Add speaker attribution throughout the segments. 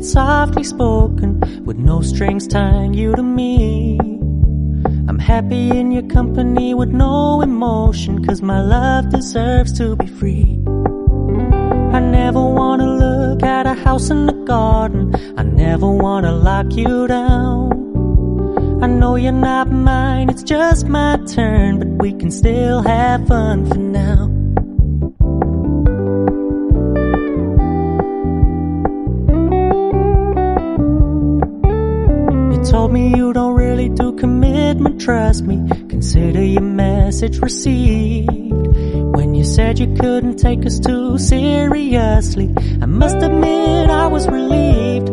Speaker 1: softly spoken, with no strings tying you to me. I'm happy in your company with no emotion, 'cause my love deserves to be free. I never wanna look at a house in the garden, I never wanna lock you down. I know you're not mine, it's just my turn, but we can still have fun for now. You told me you don't really do commitment, trust me, consider your message received. When you said you couldn't take us too seriously, I must admit I was relieved.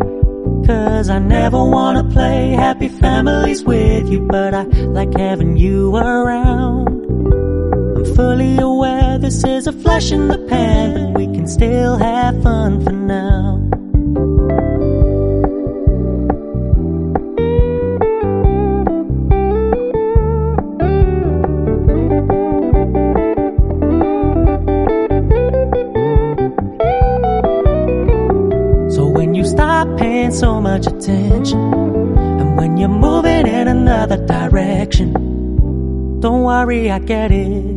Speaker 1: 'Cause I never wanna play happy families with you, but I like having you around. I'm fully aware this is a flash in the pan, but we can still have fun for now. Stop paying so much attention, and when you're moving in another direction, don't worry, I get it.